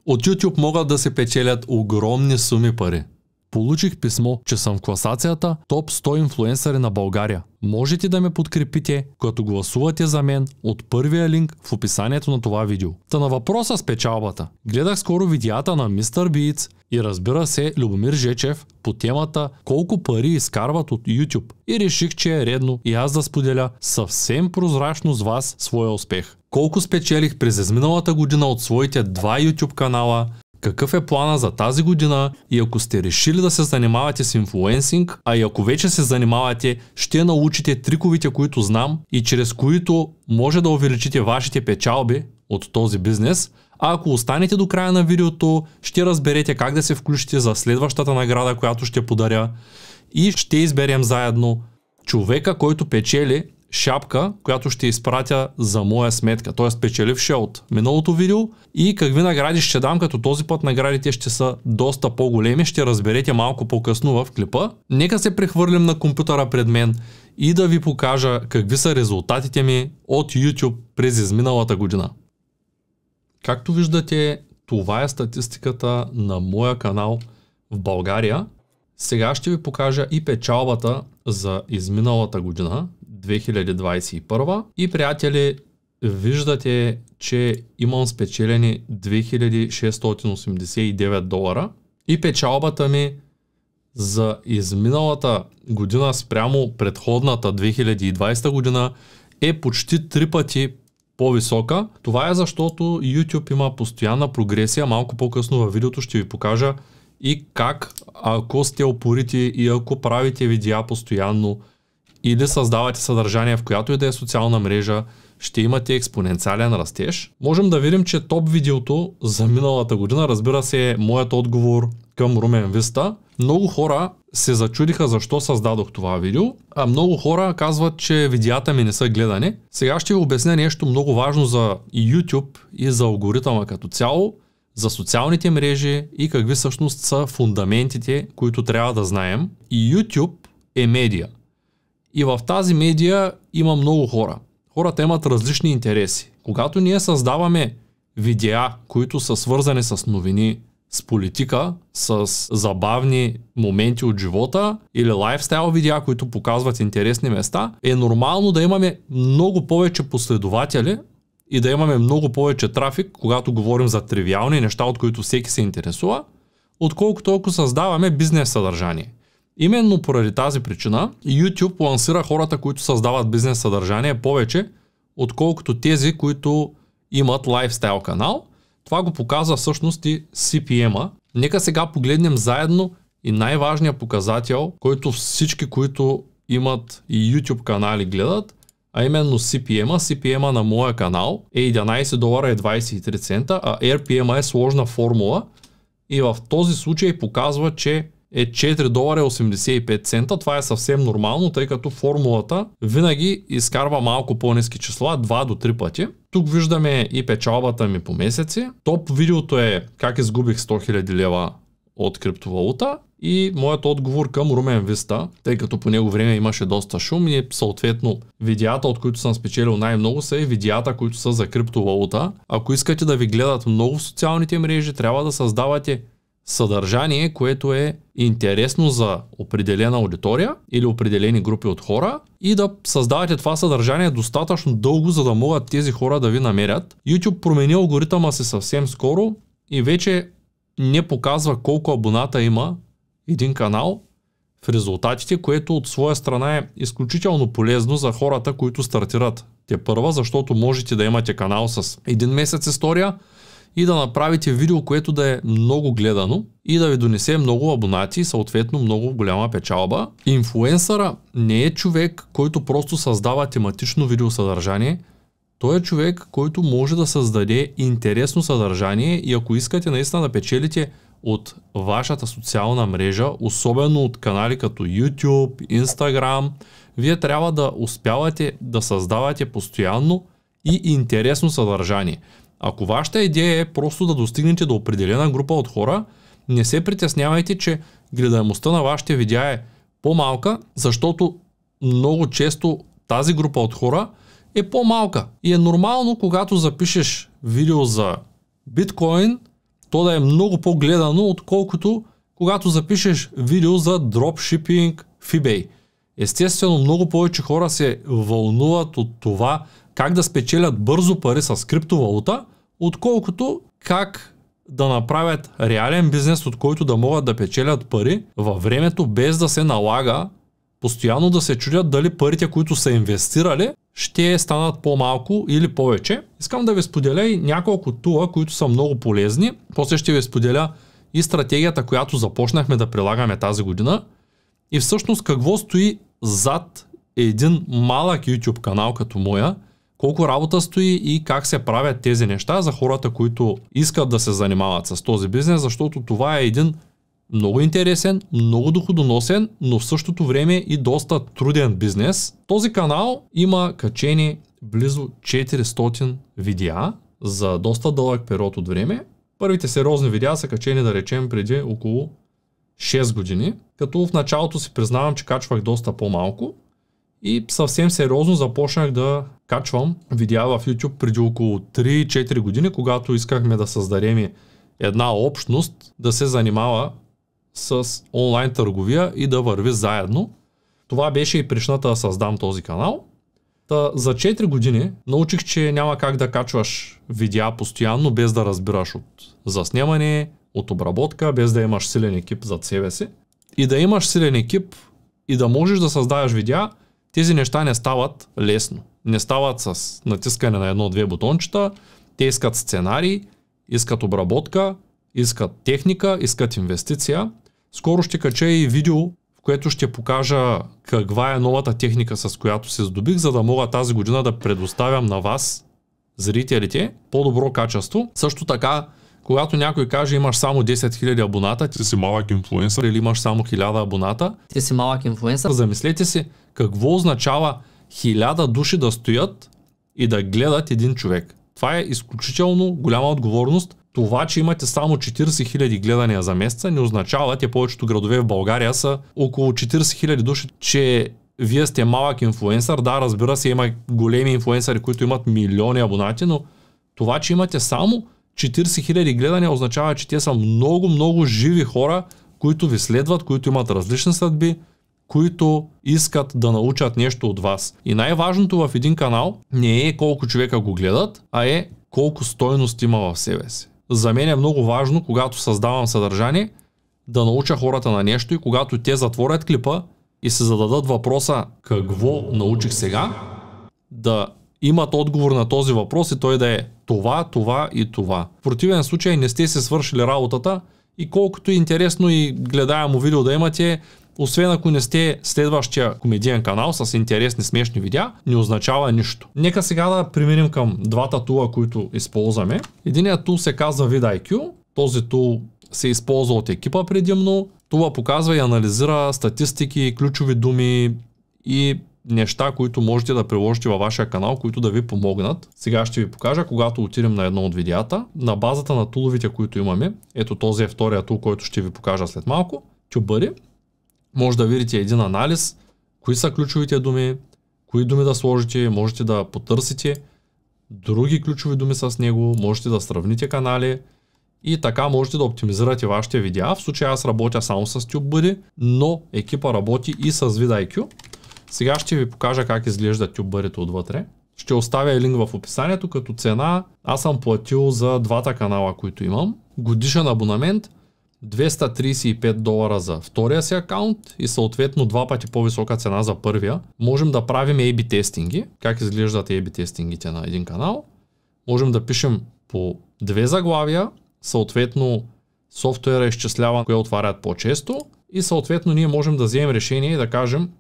От YouTube могат да се печелят огромни суми пари. Получих писмо, че съм в класацията топ 100 инфлуенсъри на България. Можете да ме подкрепите, като гласувате за мен от първия линк в описанието на това видео. Та на въпроса с печалбата. Гледах скоро видеята на MrBeats и разбира се Любомир Жечев по темата колко пари изкарват от YouTube. И реших, че е редно и аз да споделя съвсем прозрачно с вас своя успех. Колко спечелих през изминалата година от своите 2 YouTube канала, какъв е плана за тази година и ако сте решили да се занимавате с инфлуенсинг, а и ако вече се занимавате, ще научите триковите, които знам и чрез които може да увеличите вашите печалби от този бизнес. А ако останете до края на видеото, ще разберете как да се включите за следващата награда, която ще подаря и ще изберем заедно човека, който печели шапка, която ще изпратя за моя сметка, т.е. печелившия от миналото видео и какви награди ще дам, като този път наградите ще са доста по-големи, ще разберете малко по-късно в клипа. Нека се прехвърлим на компютъра пред мен и да ви покажа какви са резултатите ми от YouTube през изминалата година. Както виждате, това е статистиката на моя канал в България. Сега ще ви покажа и печалбата за изминалата година, 2021. И приятели, виждате, че имам спечелени $2689 и печалбата ми за изминалата година спрямо предходната 2020 година е почти 3 пъти по-висока. Това е защото YouTube има постоянна прогресия. Малко по-късно във видеото ще ви покажа и как, ако сте упорити и ако правите видеа постоянно или създавате съдържание в която и да е социална мрежа, ще имате експоненциален растеж. Можем да видим, че топ видеото за миналата година, разбира се, е моят отговор към Румен Виста. Много хора се зачудиха защо създадох това видео, а много хора казват, че видеята ми не са гледани. Сега ще ви обясня нещо много важно за YouTube и за алгоритъма като цяло, за социалните мрежи и какви всъщност са фундаментите, които трябва да знаем. И YouTube е медия. И в тази медия има много хора. Хората имат различни интереси. Когато ние създаваме видеа, които са свързани с новини, с политика, с забавни моменти от живота или лайфстайл видеа, които показват интересни места, е нормално да имаме много повече последователи и да имаме много повече трафик, когато говорим за тривиални неща, от които всеки се интересува, отколкото ако създаваме бизнес съдържание. Именно поради тази причина YouTube лансира хората, които създават бизнес съдържание повече, отколкото тези, които имат лайфстайл канал. Това го показва всъщност и CPM-а. Нека сега погледнем заедно и най-важният показател, който всички, които имат и YouTube канали гледат, а именно CPM-а. CPM-а на моя канал е $11.23, а RPM-а е сложна формула и в този случай показва, че е $4.85. Това е съвсем нормално, тъй като формулата винаги изкарва малко по-ниски числа, 2 до 3 пъти. Тук виждаме и печалбата ми по месеци. Топ видеото е как изгубих 100 000 лева от криптовалута и моят отговор към Румен Виста, тъй като по него време имаше доста шум и съответно видеята, от които съм спечелил най-много, са и видеята, които са за криптовалута. Ако искате да ви гледат много в социалните мрежи, трябва да създавате съдържание, което е интересно за определена аудитория или определени групи от хора и да създавате това съдържание достатъчно дълго, за да могат тези хора да ви намерят. YouTube промени алгоритъма си съвсем скоро и вече не показва колко абоната има един канал в резултатите, което от своя страна е изключително полезно за хората, които стартират тепърва, защото можете да имате канал с един месец история и да направите видео, което да е много гледано и да ви донесе много абонати и съответно много голяма печалба. Инфлуенсъра не е човек, който просто създава тематично видеосъдържание. Той е човек, който може да създаде интересно съдържание и ако искате наистина да печелите от вашата социална мрежа, особено от канали като YouTube, Instagram, вие трябва да успявате да създавате постоянно и интересно съдържание. Ако вашата идея е просто да достигнете до определена група от хора, не се притеснявайте, че гледаемостта на вашите видеа е по-малка, защото много често тази група от хора е по-малка. И е нормално, когато запишеш видео за биткоин то да е много по-гледано, отколкото когато запишеш видео за дропшипинг в eBay. Естествено, много повече хора се вълнуват от това как да спечелят бързо пари с криптовалута, отколкото как да направят реален бизнес, от който да могат да печелят пари във времето, без да се налага постоянно да се чудят дали парите, които са инвестирали, ще станат по-малко или повече. Искам да ви споделя и няколко тула, които са много полезни. После ще ви споделя и стратегията, която започнахме да прилагаме тази година. И всъщност какво стои зад един малък YouTube канал като моя, колко работа стои и как се правят тези неща за хората, които искат да се занимават с този бизнес, защото това е един много интересен, много доходоносен, но в същото време и доста труден бизнес. Този канал има качени близо 400 видеа за доста дълъг период от време. Първите сериозни видеа са качени, да речем, преди около 6 години, като в началото си признавам, че качвах доста по-малко и съвсем сериозно започнах да качвам видеа в YouTube преди около 3-4 години, когато искахме да създадем една общност, да се занимава с онлайн търговия и да върви заедно. Това беше и причината да създам този канал. За 4 години научих, че няма как да качваш видеа постоянно, без да разбираш от заснемане, от обработка, без да имаш силен екип зад себе си. И да имаш силен екип и да можеш да създаваш видеа, тези неща не стават лесно. Не стават с натискане на едно-две бутончета, те искат сценарий, искат обработка, искат техника, искат инвестиция. Скоро ще кача и видео, в което ще покажа каква е новата техника, с която се здобих, за да мога тази година да предоставям на вас, зрителите, по-добро качество. Също така, когато някой каже имаш само 10 000 абоната, ти си малък инфлуенсър, или имаш само 1000 абоната, ти си малък инфлуенсър. Замислете си какво означава 1000 души да стоят и да гледат един човек. Това е изключително голяма отговорност. Това, че имате само 40 000 гледания за месеца, не означава, те повечето градове в България са около 40 000 души, че вие сте малък инфлуенсър. Да, разбира се, има големи инфлуенсъри, които имат милиони абонати, но това, че имате само 40 000 гледания, означава, че те са много живи хора, които ви следват, които имат различни съдби, които искат да научат нещо от вас. И най-важното в един канал не е колко човека го гледат, а е колко стойност има в себе си. За мен е много важно, когато създавам съдържание, да науча хората на нещо и когато те затворят клипа и се зададат въпроса какво научих сега, да имат отговор на този въпрос и той да е това, това и това. В противен случай не сте се свършили работата и колкото е интересно и гледаемо видео да имате, освен ако не сте следващия комедиен канал с интересни смешни видеа, не означава нищо. Нека сега да преминем към двата тула, които използваме. Единият тул се казва vidIQ. Този тул се използва от екипа предимно. Тула показва и анализира статистики, ключови думи и неща, които можете да приложите във вашия канал, които да ви помогнат. Сега ще ви покажа, когато отидем на едно от видеята. На базата на туловите, които имаме, ето този е втория тул, който ще ви покажа след малко, TubeBuddy. Може да видите един анализ, кои са ключовите думи, кои думи да сложите, можете да потърсите други ключови думи с него, можете да сравните канали и така можете да оптимизирате вашите видеа. В случая аз работя само с TubeBuddy, но екипа работи и с vidIQ. Сега ще ви покажа как изглежда TubeBuddy отвътре. Ще оставя линк в описанието. Като цена аз съм платил за двата канала, които имам. Годишен абонамент $235 за втория си акаунт и съответно 2 пъти по-висока цена за първия. Можем да правим A/B тестинги. Как изглеждат A/B тестингите на един канал? Можем да пишем по 2 заглавия, съответно софтуера изчислява кое отварят по-често и съответно ние можем да вземем решение и да кажем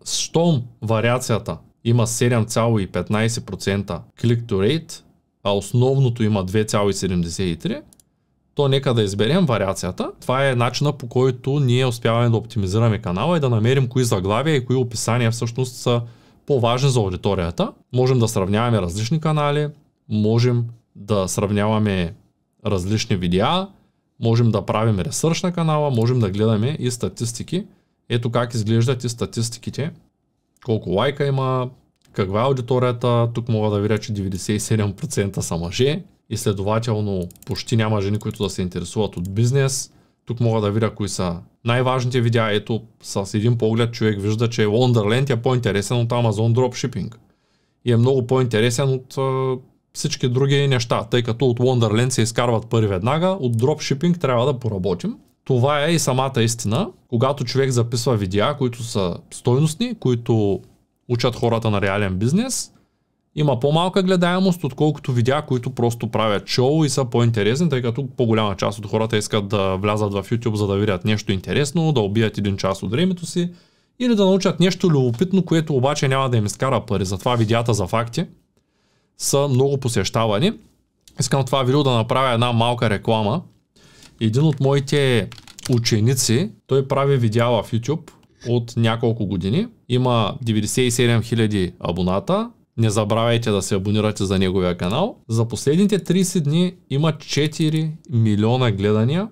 щом вариацията има 7,15% click-to rate, а основното има 2,73%, то нека да изберем вариацията. Това е начина, по който ние успяваме да оптимизираме канала и да намерим кои заглавия и кои описания всъщност са по-важни за аудиторията. Можем да сравняваме различни канали, можем да сравняваме различни видеа, можем да правим ресърч на канала, можем да гледаме и статистики. Ето как изглеждат и статистиките. Колко лайка има, каква е аудиторията. Тук мога да видя, че 97% са мъже и следователно почти няма жени, които да се интересуват от бизнес. Тук мога да видя кои са най-важните видеа. Ето, с един поглед човек вижда, че Wonderland е по-интересен от Amazon Dropshipping. И е много по-интересен от всички други неща, тъй като от Wonderland се изкарват пари веднага, от Dropshipping трябва да поработим. Това е и самата истина. Когато човек записва видеа, които са стойностни, които учат хората на реален бизнес, има по-малка гледаемост, отколкото видеа, които просто правят шоу и са по-интересни, тъй като по-голяма част от хората искат да влязат в YouTube, за да видят нещо интересно, да убият един час от времето си или да научат нещо любопитно, което обаче няма да им изкара пари. Затова видеята за факти са много посещавани. Искам в това видео да направя една малка реклама. Един от моите ученици, той прави видеа в YouTube от няколко години. Има 97 000 абоната. Не забравяйте да се абонирате за неговия канал. За последните 30 дни има 4 милиона гледания.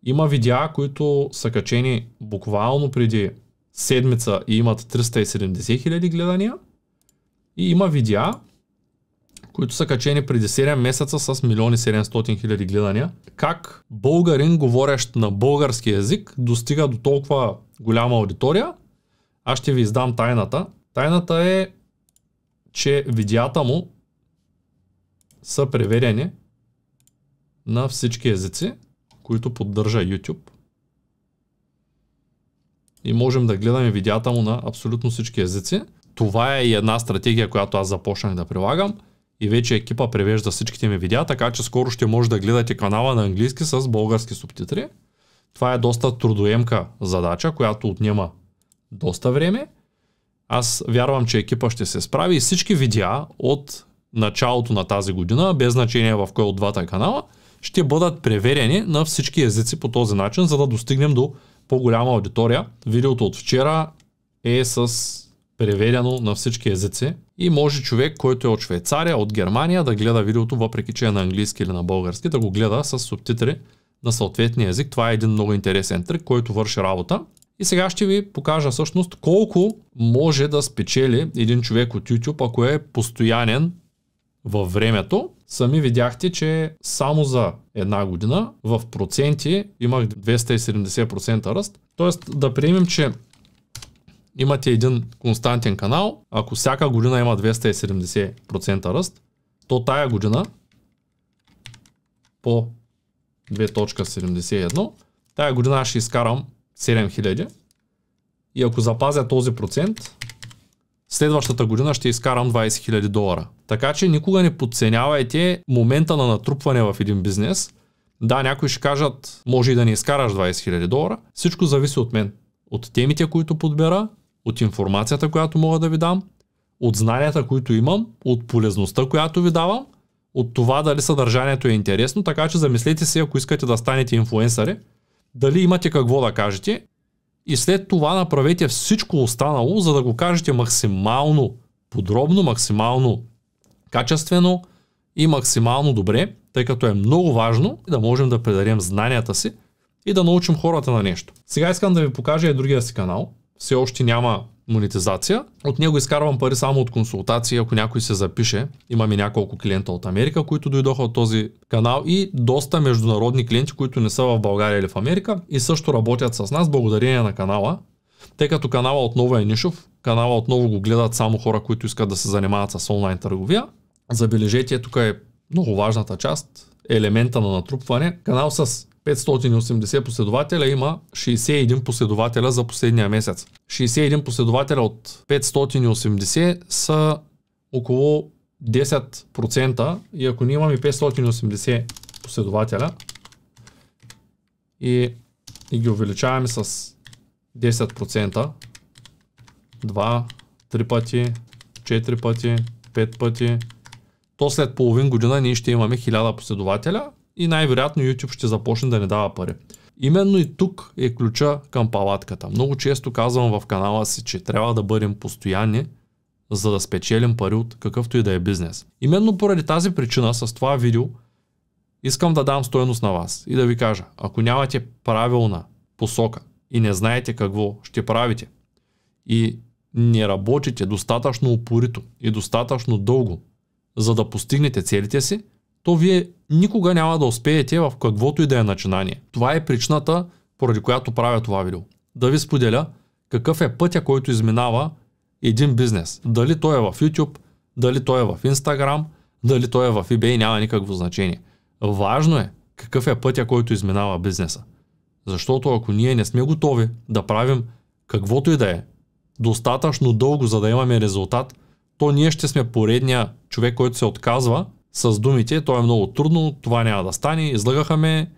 Има видеа, които са качени буквално преди седмица и имат 370 000 гледания. И има видеа, които са качени преди 7 месеца с 1 700 000 гледания. Как българин, говорещ на български език, достига до толкова голяма аудитория? Аз ще ви издам тайната. Тайната е, че видеята му са преведени на всички езици, които поддържа YouTube. И можем да гледаме видеята му на абсолютно всички езици. Това е и една стратегия, която аз започнах да прилагам. И вече екипа превежда всичките ми видеа, така че скоро ще може да гледате канала на английски с български субтитри. Това е доста трудоемка задача, която отнема доста време. Аз вярвам, че екипа ще се справи и всички видеа от началото на тази година, без значение в кой от двата канала, ще бъдат преведени на всички езици по този начин, за да достигнем до по-голяма аудитория. Видеото от вчера е с преведено на всички езици и може човек, който е от Швейцария, от Германия, да гледа видеото, въпреки че е на английски или на български, да го гледа с субтитри на съответния език. Това е един много интересен трик, който върши работа. И сега ще ви покажа всъщност колко може да спечели един човек от YouTube, ако е постоянен във времето. Сами видяхте, че само за една година в проценти имах 270% ръст. Тоест да приемем, че имате един константен канал, ако всяка година има 270% ръст, то тая година по 2.71, тая година аз ще изкарам 7000 и ако запазя този процент, следващата година ще изкарам 20 000 долара. Така че никога не подценявайте момента на натрупване в един бизнес. Да, някои ще кажат, може и да не изкараш 20 000 долара. Всичко зависи от мен. От темите, които подбера, от информацията, която мога да ви дам, от знанията, които имам, от полезността, която ви давам, от това дали съдържанието е интересно. Така че замислете се, ако искате да станете инфлуенсъри, дали имате какво да кажете и след това направете всичко останало, за да го кажете максимално подробно, максимално качествено и максимално добре, тъй като е много важно да можем да предадем знанията си и да научим хората на нещо. Сега искам да ви покажа и другия си канал. Все още няма монетизация. От него изкарвам пари само от консултации, ако някой се запише. Имаме няколко клиента от Америка, които дойдоха от този канал и доста международни клиенти, които не са в България или в Америка и също работят с нас благодарение на канала. Тъй като канала отново е нишов, канала отново го гледат само хора, които искат да се занимават с онлайн търговия. Забележете, тук е много важната част, елемента на натрупване. Канал с 580 последователя има 61 последователя за последния месец. 61 последователя от 580 са около 10% и ако ние имаме 580 последователя и ги увеличаваме с 10%, 2, 3 пъти, 4 пъти, 5 пъти, то след половин година ние ще имаме 1000 последователя и най-вероятно YouTube ще започне да ни дава пари. Именно и тук е ключа към палатката. Много често казвам в канала си, че трябва да бъдем постоянни, за да спечелим пари от какъвто и да е бизнес. Именно поради тази причина с това видео искам да дам стойност на вас и да ви кажа, ако нямате правилна посока и не знаете какво ще правите и не работите достатъчно упорито и достатъчно дълго, за да постигнете целите си, то вие никога няма да успеете в каквото и да е начинание. Това е причината, поради която правя това видео. Да ви споделя какъв е пътя, който изминава един бизнес. Дали той е в YouTube, дали той е в Instagram, дали той е в eBay, няма никакво значение. Важно е какъв е пътя, който изминава бизнеса. Защото ако ние не сме готови да правим каквото и да е достатъчно дълго, за да имаме резултат, то ние ще сме поредния човек, който се отказва с думите, то е много трудно, това няма да стане, излъгаха ме,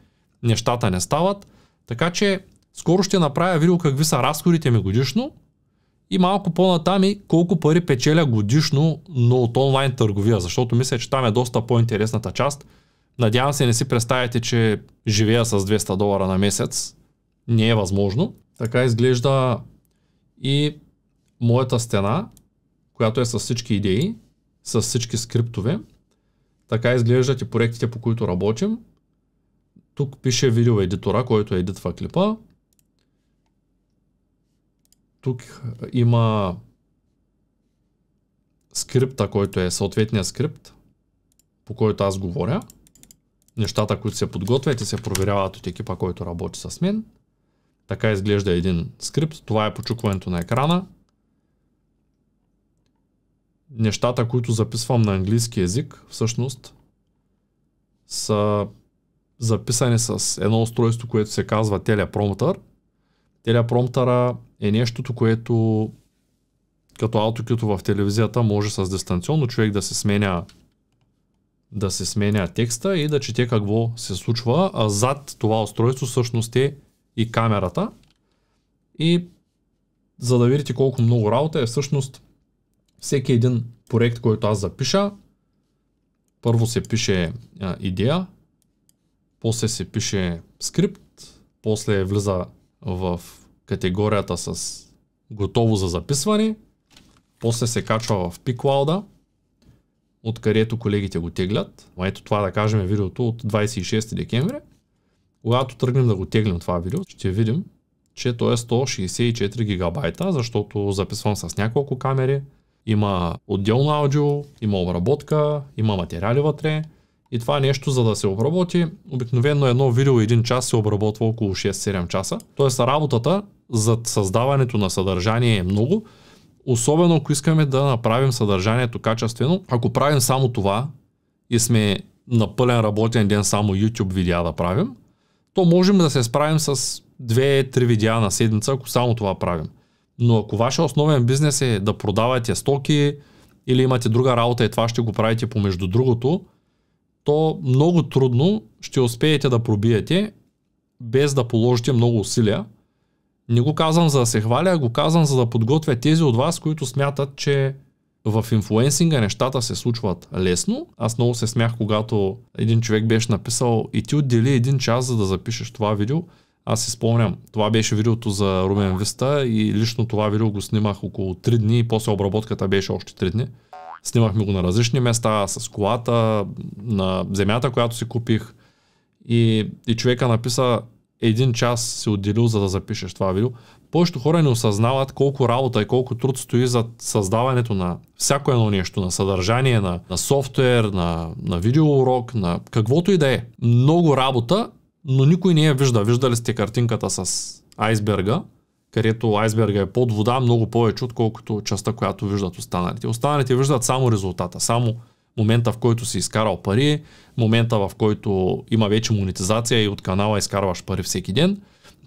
нещата не стават. Така че скоро ще направя видео какви са разходите ми годишно и малко по-натам и колко пари печеля годишно, но от онлайн търговия, защото мисля, че там е доста по-интересната част. Надявам се не си представите, че живея с $200 на месец. Не е възможно. Така изглежда и моята стена, която е с всички идеи, с всички скриптове. Така изглеждат и проектите, по които работим. Тук пише видеоедитора, който едитва клипа. Тук има скрипта, който е съответния скрипт, по който аз говоря. Нещата, които се подготвят и се проверяват от екипа, който работи с мен. Така изглежда един скрипт. Това е почукването на екрана. Нещата, които записвам на английски език, всъщност са записани с едно устройство, което се казва телепромптър. Телепромптъра е нещото, което като аутокюто в телевизията може с дистанционно човек да се сменя текста и да чете какво се случва, а зад това устройство всъщност е и камерата. И за да видите колко много работа е всъщност всеки един проект, който аз запиша, първо се пише идея, после се пише скрипт, после влиза в категорията с готово за записване, после се качва в PiCloud, откъдето колегите го теглят. Ето това да кажем видеото от 26 декември. Когато тръгнем да го теглим това видео, ще видим, че то е 164 гигабайта, защото записвам с няколко камери, има отделно аудио, има обработка, има материали вътре и това нещо, за да се обработи, обикновено едно видео 1 час се обработва около 6-7 часа. Тоест работата за създаването на съдържание е много, особено ако искаме да направим съдържанието качествено. Ако правим само това и сме на пълен работен ден само YouTube видеа да правим, то можем да се справим с 2-3 видеа на седмица, ако само това правим. Но ако вашия основен бизнес е да продавате стоки или имате друга работа и това ще го правите помежду другото, то много трудно ще успеете да пробиете без да положите много усилия. Не го казвам за да се хваля, а го казвам за да подготвя тези от вас, които смятат, че в инфлуенсинга нещата се случват лесно. Аз много се смях, когато един човек беше написал и ти отдели 1 час, за да запишеш това видео. Аз си спомням, това беше видеото за Румен Виста и лично това видео го снимах около 3 дни и после обработката беше още 3 дни. Снимахме го на различни места, с колата, на земята, която си купих и човека написа 1 час си отделил, за да запишеш това видео. Повечето хора не осъзнават колко работа и колко труд стои за създаването на всяко едно нещо, на съдържание, на софтуер, на видеоурок, на каквото и да е. Много работа, но никой не я вижда. Виждали сте картинката с айсберга, където айсберга е под вода много повече, отколкото частта, която виждат останалите. Останалите виждат само резултата, само момента, в който си изкарал пари, момента, в който има вече монетизация и от канала изкарваш пари всеки ден.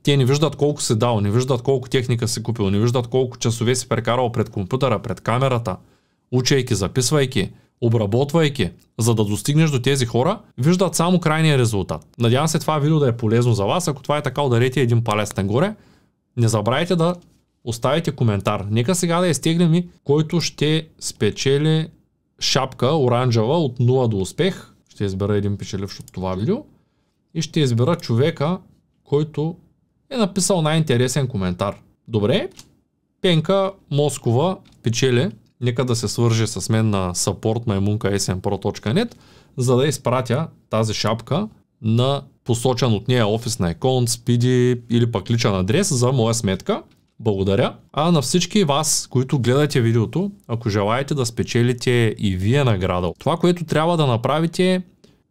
Те не виждат колко си дал, не виждат колко техника си купил, не виждат колко часове си прекарал пред компютъра, пред камерата, учейки, записвайки, обработвайки, за да достигнеш до тези хора, виждат само крайния резултат. Надявам се това видео да е полезно за вас. Ако това е така, ударете един палец нагоре. Не забравяйте да оставите коментар. Нека сега да изтегнем и който ще спечели шапка оранжева от 0 до успех. Ще избера един печеливш от това видео и ще избера човека, който е написал най-интересен коментар. Добре, Пенка Москова печели. Нека да се свърже с мен на support@smpro.net, за да изпратя тази шапка на посочен от нея офис на аккаунт, спиди или пък личен адрес за моя сметка. Благодаря. А на всички вас, които гледате видеото, ако желаете да спечелите и вие награда, това, което трябва да направите,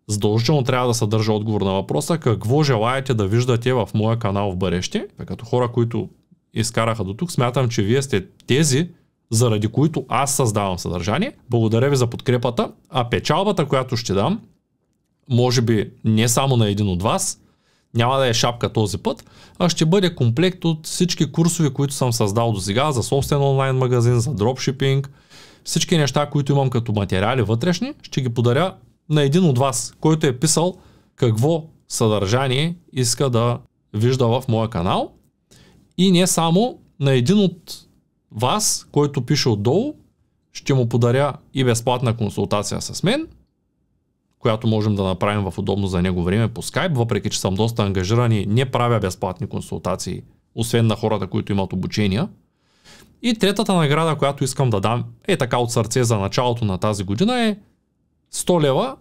задължително трябва да съдържа отговор на въпроса какво желаете да виждате в моя канал в бъдеще. Като хора, които изкараха до тук, смятам, че вие сте тези, заради които аз създавам съдържание. Благодаря ви за подкрепата, а печалбата, която ще дам, може би не само на един от вас, няма да е шапка този път, а ще бъде комплект от всички курсове, които съм създал до сега за собствен онлайн магазин, за дропшипинг, всички неща, които имам като материали вътрешни, ще ги подаря на един от вас, който е писал какво съдържание иска да вижда в моя канал. И не само на един от вас, който пише отдолу, ще му подаря и безплатна консултация с мен, която можем да направим в удобно за него време по Skype, въпреки че съм доста ангажиран и не правя безплатни консултации, освен на хората, които имат обучения. И третата награда, която искам да дам така от сърце за началото на тази година е 100 лева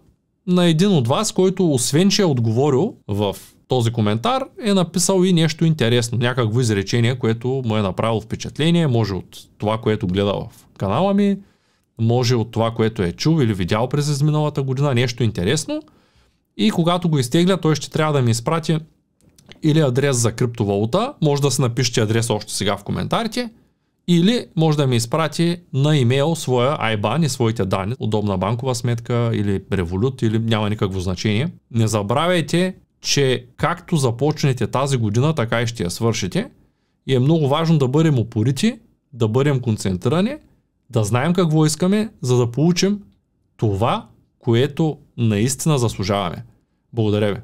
на един от вас, който освен че е отговорил в този коментар, е написал и нещо интересно, някакво изречение, което му е направило впечатление, може от това, което гледа в канала ми, може от това, което е чул или видял през изминалата година, нещо интересно. И когато го изтегля, той ще трябва да ми изпрати или адрес за криптовалута, може да си напишете адрес още сега в коментарите, или може да ми изпрати на имейл своя IBAN и своите данни, удобна банкова сметка или Revolut, или няма никакво значение. Не забравяйте, че както започнете тази година, така и ще я свършите. И е много важно да бъдем упорити, да бъдем концентрирани, да знаем какво искаме, за да получим това, което наистина заслужаваме. Благодаря ви.